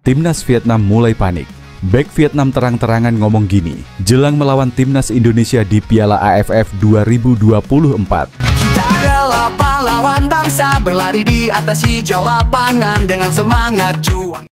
Timnas Vietnam mulai panik. Bek Vietnam terang-terangan ngomong gini, jelang melawan Timnas Indonesia di Piala AFF 2024. Kita adalah pahlawan bangsa, berlari di atas hijau lapangan dengan semangat juang.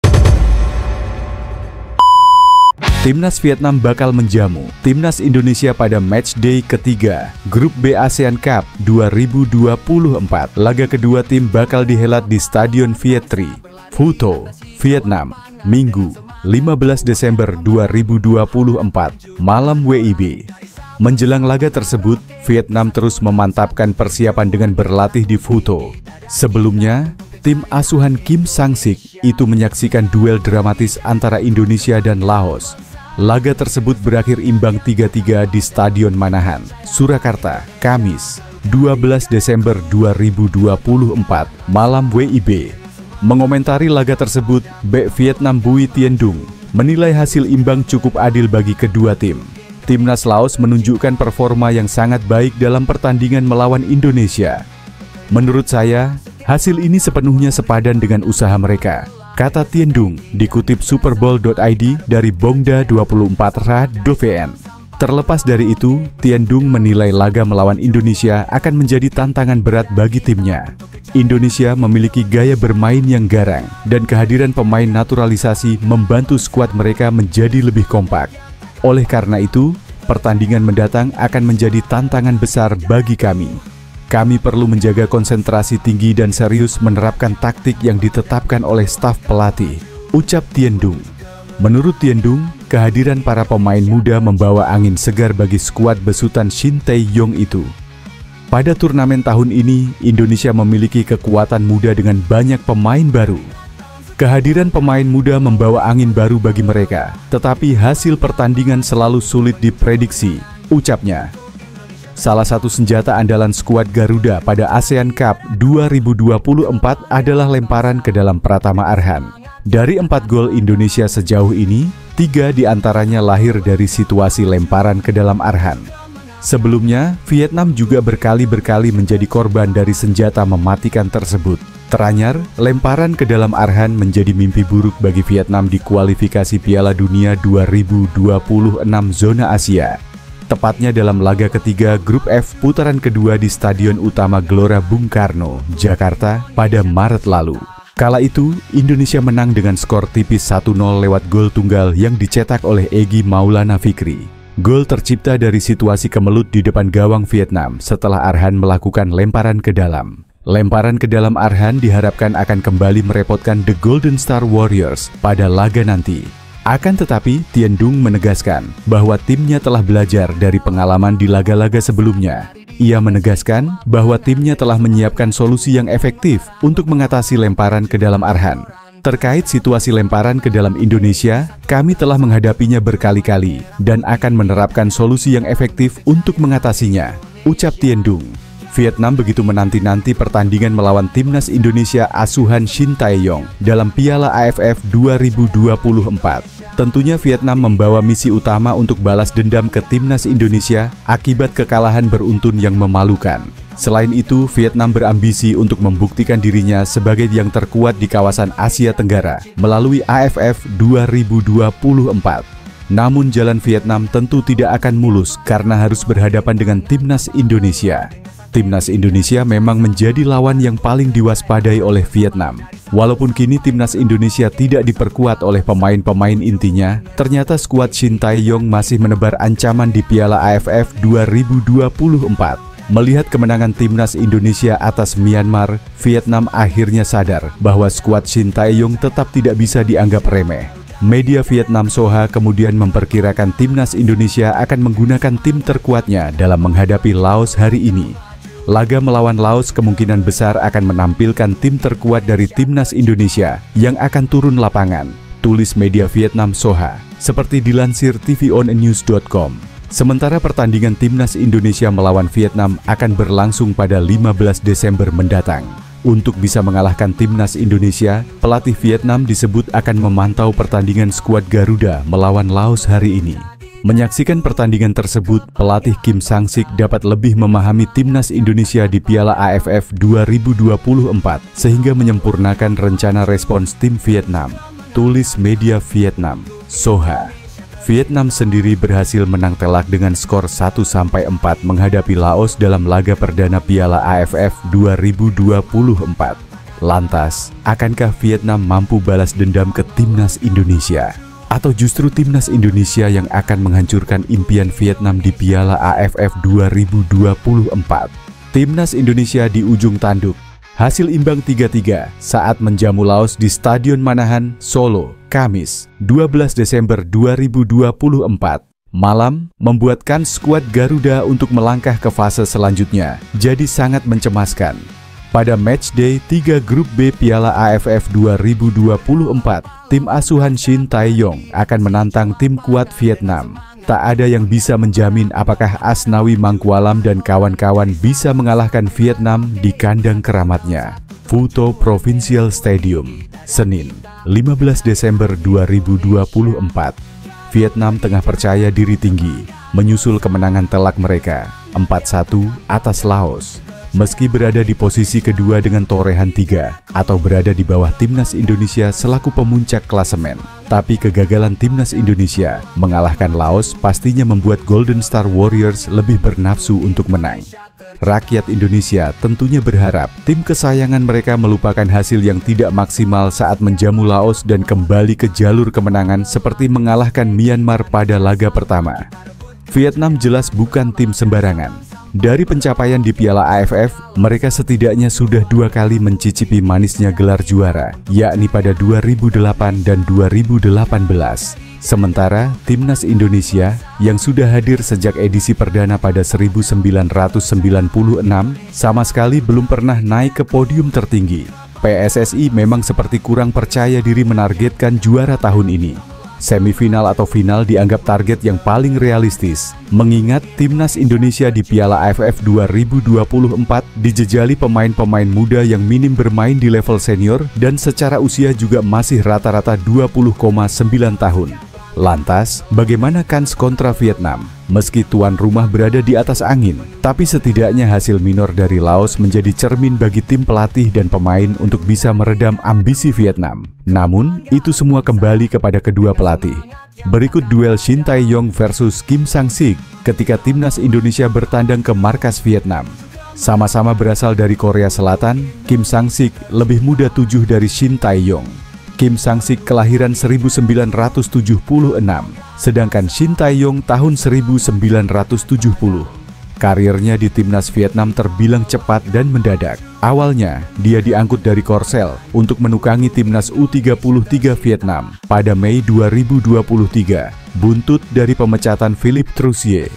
Timnas Vietnam bakal menjamu Timnas Indonesia pada matchday ketiga Grup B ASEAN Cup 2024. Laga kedua tim bakal dihelat di Stadion Viet Tri, Phu Tho, Vietnam, Minggu 15 Desember 2024, malam WIB. Menjelang laga tersebut, Vietnam terus memantapkan persiapan dengan berlatih di Phu Tho. Sebelumnya, tim asuhan Kim Sang-sik itu menyaksikan duel dramatis antara Indonesia dan Laos. Laga tersebut berakhir imbang 3-3 di Stadion Manahan, Surakarta, Kamis, 12 Desember 2024, malam WIB. Mengomentari laga tersebut, Bek Vietnam Bui Tien Dung menilai hasil imbang cukup adil bagi kedua tim. Timnas Laos menunjukkan performa yang sangat baik dalam pertandingan melawan Indonesia. Menurut saya, hasil ini sepenuhnya sepadan dengan usaha mereka, kata Tien Dung, dikutip superbowl.id dari Bongda24ra.vn. Terlepas dari itu, Tien Dung menilai laga melawan Indonesia akan menjadi tantangan berat bagi timnya. Indonesia memiliki gaya bermain yang garang, dan kehadiran pemain naturalisasi membantu skuad mereka menjadi lebih kompak. Oleh karena itu, pertandingan mendatang akan menjadi tantangan besar bagi kami. Kami perlu menjaga konsentrasi tinggi dan serius menerapkan taktik yang ditetapkan oleh staf pelatih, ucap Tien Dung. Menurut Tien Dung, kehadiran para pemain muda membawa angin segar bagi skuad besutan Shin Tae-yong itu. Pada turnamen tahun ini, Indonesia memiliki kekuatan muda dengan banyak pemain baru. Kehadiran pemain muda membawa angin baru bagi mereka, tetapi hasil pertandingan selalu sulit diprediksi, ucapnya. Salah satu senjata andalan skuad Garuda pada ASEAN Cup 2024 adalah lemparan ke dalam Pratama Arhan. Dari 4 gol Indonesia sejauh ini, 3 diantaranya lahir dari situasi lemparan ke dalam Arhan. Sebelumnya, Vietnam juga berkali-kali menjadi korban dari senjata mematikan tersebut. Teranyar, lemparan ke dalam Arhan menjadi mimpi buruk bagi Vietnam di kualifikasi Piala Dunia 2026 zona Asia. Tepatnya dalam laga ketiga Grup F putaran kedua di Stadion Utama Gelora Bung Karno, Jakarta pada Maret lalu. Kala itu, Indonesia menang dengan skor tipis 1-0 lewat gol tunggal yang dicetak oleh Egy Maulana Fikri. Gol tercipta dari situasi kemelut di depan gawang Vietnam setelah Arhan melakukan lemparan ke dalam. Lemparan ke dalam Arhan diharapkan akan kembali merepotkan The Golden Star Warriors pada laga nanti. Akan tetapi, Tien Dung menegaskan bahwa timnya telah belajar dari pengalaman di laga-laga sebelumnya. Ia menegaskan bahwa timnya telah menyiapkan solusi yang efektif untuk mengatasi lemparan ke dalam Arhan. Terkait situasi lemparan ke dalam Indonesia, kami telah menghadapinya berkali-kali dan akan menerapkan solusi yang efektif untuk mengatasinya, ucap Tien Dung. Vietnam begitu menanti-nanti pertandingan melawan Timnas Indonesia asuhan Shin Tae-yong dalam Piala AFF 2024. Tentunya Vietnam membawa misi utama untuk balas dendam ke Timnas Indonesia akibat kekalahan beruntun yang memalukan. Selain itu, Vietnam berambisi untuk membuktikan dirinya sebagai yang terkuat di kawasan Asia Tenggara melalui AFF 2024. Namun jalan Vietnam tentu tidak akan mulus karena harus berhadapan dengan Timnas Indonesia. Timnas Indonesia memang menjadi lawan yang paling diwaspadai oleh Vietnam. Walaupun kini Timnas Indonesia tidak diperkuat oleh pemain-pemain intinya, ternyata skuad Shin Tae-yong masih menebar ancaman di Piala AFF 2024. Melihat kemenangan Timnas Indonesia atas Myanmar, Vietnam akhirnya sadar bahwa skuad Shin Tae-yong tetap tidak bisa dianggap remeh. Media Vietnam Soha kemudian memperkirakan Timnas Indonesia akan menggunakan tim terkuatnya dalam menghadapi Laos hari ini. Laga melawan Laos kemungkinan besar akan menampilkan tim terkuat dari Timnas Indonesia yang akan turun lapangan, tulis media Vietnam Soha, seperti dilansir tvonnews.com. Sementara pertandingan Timnas Indonesia melawan Vietnam akan berlangsung pada 15 Desember mendatang. Untuk bisa mengalahkan Timnas Indonesia, pelatih Vietnam disebut akan memantau pertandingan skuad Garuda melawan Laos hari ini. Menyaksikan pertandingan tersebut, pelatih Kim Sang-sik dapat lebih memahami Timnas Indonesia di Piala AFF 2024 sehingga menyempurnakan rencana respons tim Vietnam. tulis media Vietnam, Soha. Vietnam sendiri berhasil menang telak dengan skor 1-4 menghadapi Laos dalam laga perdana Piala AFF 2024. Lantas, akankah Vietnam mampu balas dendam ke timnas Indonesia? Atau justru timnas Indonesia yang akan menghancurkan impian Vietnam di Piala AFF 2024? Timnas Indonesia di ujung tanduk. Hasil imbang 3-3 saat menjamu Laos di Stadion Manahan, Solo, Kamis, 12 Desember 2024. Malam membuatkan skuad Garuda untuk melangkah ke fase selanjutnya jadi sangat mencemaskan. Pada matchday 3 grup B Piala AFF 2024, tim asuhan Shin Tae-yong akan menantang tim kuat Vietnam. Tak ada yang bisa menjamin apakah Asnawi Mangkualam dan kawan-kawan bisa mengalahkan Vietnam di kandang keramatnya. Phu Provincial Stadium, Senin, 15 Desember 2024. Vietnam tengah percaya diri tinggi, menyusul kemenangan telak mereka, 4-1 atas Laos. Meski berada di posisi kedua dengan torehan 3 atau berada di bawah timnas Indonesia selaku pemuncak klasemen, tapi kegagalan timnas Indonesia mengalahkan Laos pastinya membuat Golden Star Warriors lebih bernafsu untuk menang. Rakyat Indonesia tentunya berharap tim kesayangan mereka melupakan hasil yang tidak maksimal saat menjamu Laos dan kembali ke jalur kemenangan seperti mengalahkan Myanmar pada laga pertama. Vietnam jelas bukan tim sembarangan. Dari pencapaian di Piala AFF, mereka setidaknya sudah 2 kali mencicipi manisnya gelar juara, yakni pada 2008 dan 2018. Sementara timnas Indonesia yang sudah hadir sejak edisi perdana pada 1996 sama sekali belum pernah naik ke podium tertinggi. PSSI memang seperti kurang percaya diri menargetkan juara tahun ini. Semifinal atau final dianggap target yang paling realistis, mengingat timnas Indonesia di Piala AFF 2024 dijejali pemain-pemain muda yang minim bermain di level senior dan secara usia juga masih rata-rata 20,9 tahun. Lantas, bagaimana kans kontra Vietnam? Meski tuan rumah berada di atas angin, tapi setidaknya hasil minor dari Laos menjadi cermin bagi tim pelatih dan pemain untuk bisa meredam ambisi Vietnam. Namun, itu semua kembali kepada kedua pelatih. Berikut duel Shin Tae-yong versus Kim Sang-sik ketika timnas Indonesia bertandang ke markas Vietnam. Sama-sama berasal dari Korea Selatan, Kim Sang-sik lebih muda 7 dari Shin Tae-yong. Kim Sang-sik kelahiran 1976, sedangkan Shin Tae-yong tahun 1970. Karirnya di timnas Vietnam terbilang cepat dan mendadak. Awalnya, dia diangkut dari Korsel untuk menukangi timnas U33 Vietnam pada Mei 2023, buntut dari pemecatan Philippe Troussier.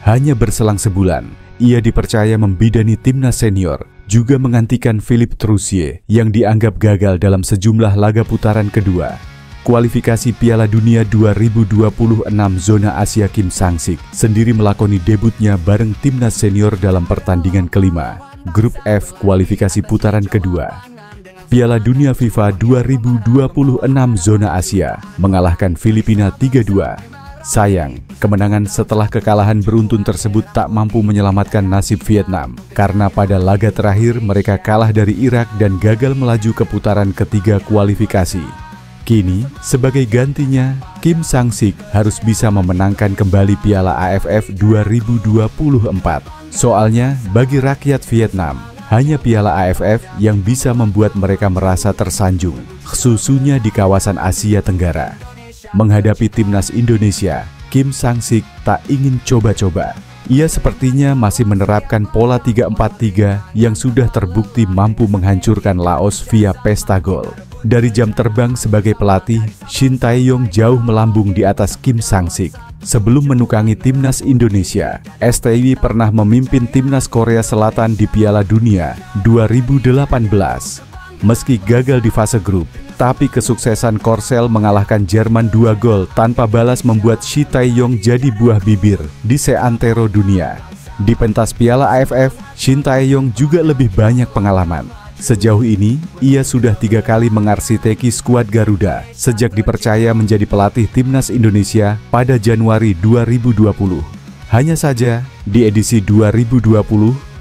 Hanya berselang sebulan, ia dipercaya membidani timnas senior, juga menggantikan Philippe Troussier yang dianggap gagal dalam sejumlah laga putaran kedua. Kualifikasi Piala Dunia 2026 zona Asia, Kim Sang-sik sendiri melakoni debutnya bareng timnas senior dalam pertandingan kelima, Grup F kualifikasi putaran kedua. Piala Dunia FIFA 2026 zona Asia mengalahkan Filipina 3-2. Sayang, kemenangan setelah kekalahan beruntun tersebut tak mampu menyelamatkan nasib Vietnam karena pada laga terakhir mereka kalah dari Irak dan gagal melaju ke putaran ketiga kualifikasi. Kini, sebagai gantinya, Kim Sang-sik harus bisa memenangkan kembali Piala AFF 2024. Soalnya, bagi rakyat Vietnam, hanya Piala AFF yang bisa membuat mereka merasa tersanjung, khususnya di kawasan Asia Tenggara. Menghadapi timnas Indonesia, Kim Sang-sik tak ingin coba-coba. Ia sepertinya masih menerapkan pola 3-4-3 yang sudah terbukti mampu menghancurkan Laos via pesta gol. Dari jam terbang sebagai pelatih, Shin Tae-yong jauh melambung di atas Kim Sang-sik. Sebelum menukangi timnas Indonesia, STY pernah memimpin timnas Korea Selatan di Piala Dunia 2018. Meski gagal di fase grup, tapi kesuksesan Korsel mengalahkan Jerman 2 gol tanpa balas membuat Shin Tae-yong jadi buah bibir di seantero dunia. Di pentas Piala AFF, Shin Tae-yong juga lebih banyak pengalaman. Sejauh ini, ia sudah 3 kali mengarsiteki skuad Garuda sejak dipercaya menjadi pelatih timnas Indonesia pada Januari 2020. Hanya saja, di edisi 2020,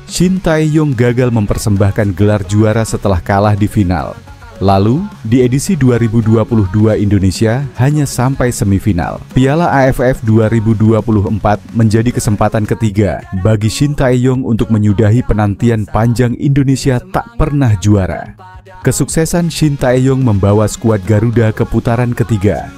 Shin Tae-yong gagal mempersembahkan gelar juara setelah kalah di final. Lalu, di edisi 2022 Indonesia hanya sampai semifinal. Piala AFF 2024 menjadi kesempatan ketiga bagi Shin Tae-yong untuk menyudahi penantian panjang Indonesia tak pernah juara. Kesuksesan Shin Tae-yong membawa skuad Garuda ke putaran ketiga.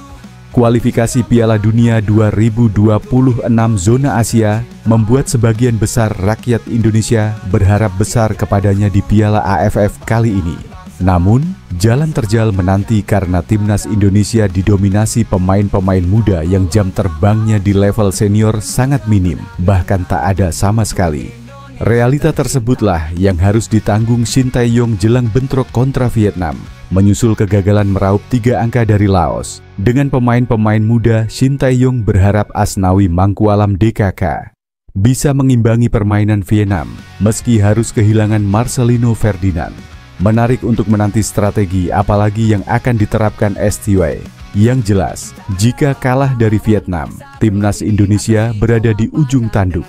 Kualifikasi Piala Dunia 2026 zona Asia membuat sebagian besar rakyat Indonesia berharap besar kepadanya di Piala AFF kali ini. Namun, jalan terjal menanti karena timnas Indonesia didominasi pemain-pemain muda yang jam terbangnya di level senior sangat minim, bahkan tak ada sama sekali. Realita tersebutlah yang harus ditanggung Shin Tae-yong jelang bentrok kontra Vietnam, menyusul kegagalan meraup 3 angka dari Laos. Dengan pemain-pemain muda, Shin Tae-yong berharap Asnawi Mangkualam DKK bisa mengimbangi permainan Vietnam, meski harus kehilangan Marcelino Ferdinand. Menarik untuk menanti strategi apalagi yang akan diterapkan STY. Yang jelas, jika kalah dari Vietnam, timnas Indonesia berada di ujung tanduk.